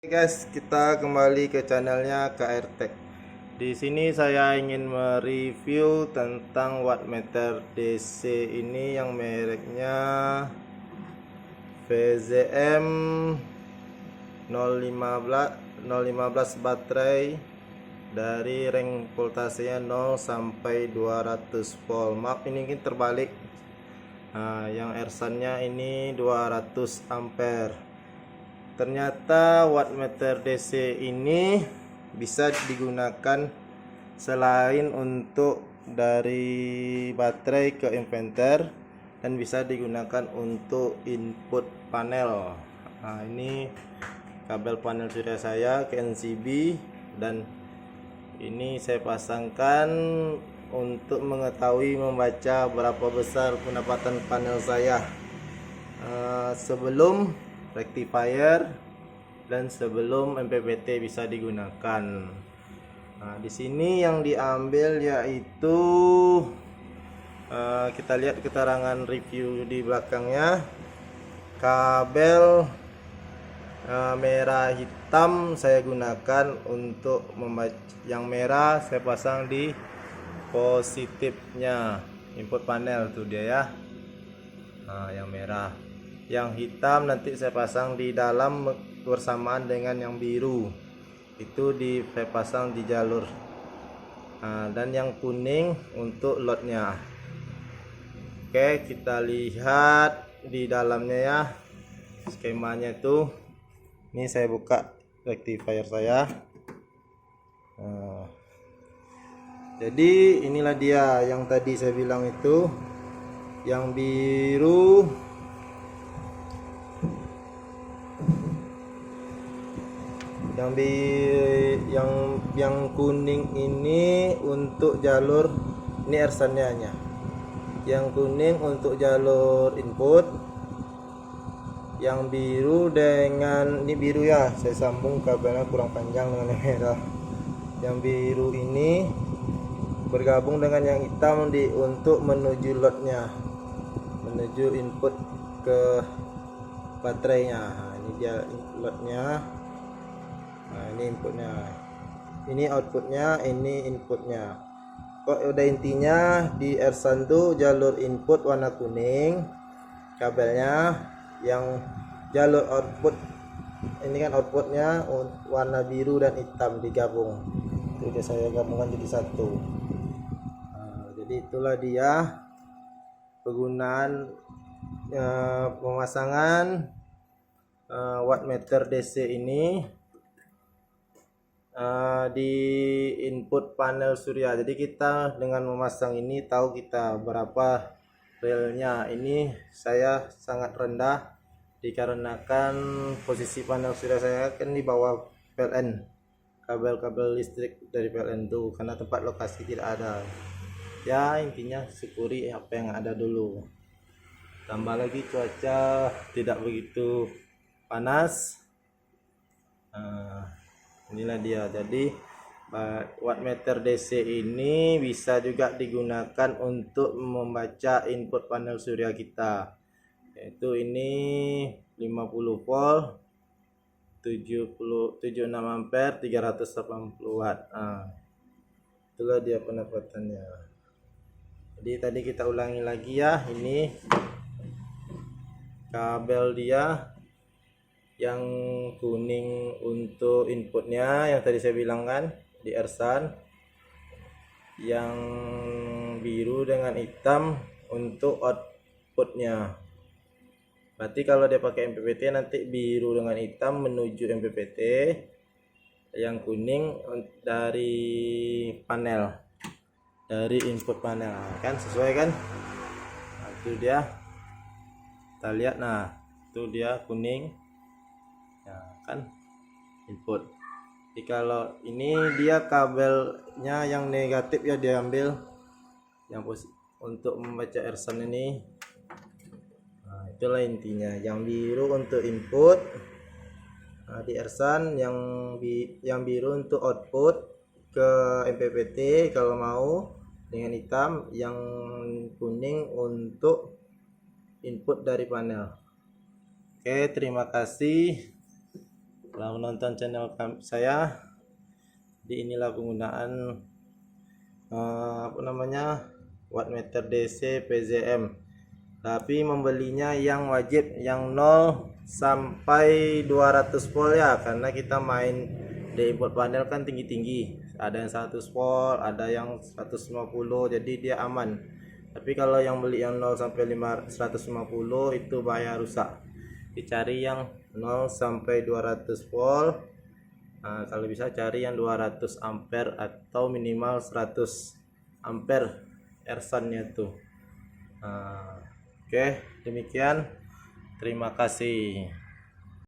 Oke guys, kita kembali ke channelnya KR Tech. Di sini saya ingin mereview tentang wattmeter DC ini yang mereknya VZM 015 baterai dari rank voltasenya 0 sampai 200 volt. Maaf ini mungkin terbalik. Nah, yang Ersannya ini 200 ampere. Ternyata wattmeter DC ini bisa digunakan selain untuk dari baterai ke inverter dan bisa digunakan untuk input panel. Nah, ini kabel panel surya saya ke NCB dan ini saya pasangkan untuk mengetahui membaca berapa besar pendapatan panel saya sebelum rectifier dan sebelum MPPT bisa digunakan. Nah, di sini yang diambil yaitu kita lihat keterangan review di belakangnya. Kabel merah hitam saya gunakan untuk membaca. Yang merah saya pasang di positifnya input panel tuh dia ya. Nah, yang merah. Yang hitam nanti saya pasang di dalam bersamaan dengan yang biru, itu saya pasang di jalur. Nah, dan yang kuning untuk lotnya. Oke, kita lihat di dalamnya ya, skemanya itu. Ini saya buka rectifier saya. Nah, jadi inilah dia yang tadi saya bilang itu, yang biru. Yang kuning ini untuk jalur, ini ersannya hanya. Yang kuning untuk jalur input. Yang biru dengan ini biru ya, saya sambung kabelnya kurang panjang dengan yang merah. Yang biru ini bergabung dengan yang hitam untuk menuju lotnya, menuju input ke baterainya. Nah, ini dia lotnya. Nah, ini inputnya, ini outputnya, ini inputnya. Kok udah intinya di Ersan tuh jalur input warna kuning kabelnya, yang jalur output ini kan outputnya warna biru dan hitam digabung. Jadi saya gabungkan jadi satu. Nah, jadi itulah dia penggunaan pemasangan wattmeter DC ini di input panel surya. Jadi kita dengan memasang ini tahu kita berapa relnya. Ini saya sangat rendah dikarenakan posisi panel surya saya kan di bawah PLN, kabel-kabel listrik dari PLN itu, karena tempat lokasi tidak ada. Ya intinya syukuri apa yang ada dulu. Tambah lagi cuaca tidak begitu panas. Inilah dia. Jadi wattmeter DC ini bisa juga digunakan untuk membaca input panel surya kita, yaitu ini 50 volt 76 ampere 380 watt. Nah, itulah dia penempatannya. Jadi tadi kita ulangi lagi ya, ini kabel dia. Yang kuning untuk inputnya yang tadi saya bilang kan di Ersan, yang biru dengan hitam untuk outputnya. Berarti kalau dia pakai MPPT nanti biru dengan hitam menuju MPPT, yang kuning dari panel, dari input panel. Kan sesuai kan? Nah, itu dia, kita lihat. Nah itu dia kuning ya kan, input. Jadi kalau ini dia kabelnya yang negatif ya diambil, yang untuk membaca Ersan ini. Nah, itulah intinya. Yang biru untuk input, nah, di Ersan, yang biru untuk output ke MPPT kalau mau, dengan hitam. Yang kuning untuk input dari panel. Oke, terima kasih. telah menonton channel saya. Di inilah penggunaan wattmeter DC PZM, tapi membelinya yang wajib yang 0 sampai 200 volt ya, karena kita main di input panel kan tinggi-tinggi, ada yang 100 volt, ada yang 150, jadi dia aman. Tapi kalau yang beli yang 0 sampai 150 itu bahaya rusak. Dicari yang 0 sampai 200 volt. Nah, kalau bisa cari yang 200 ampere atau minimal 100 ampere Ersan-nya tuh. Oke, demikian. Terima kasih.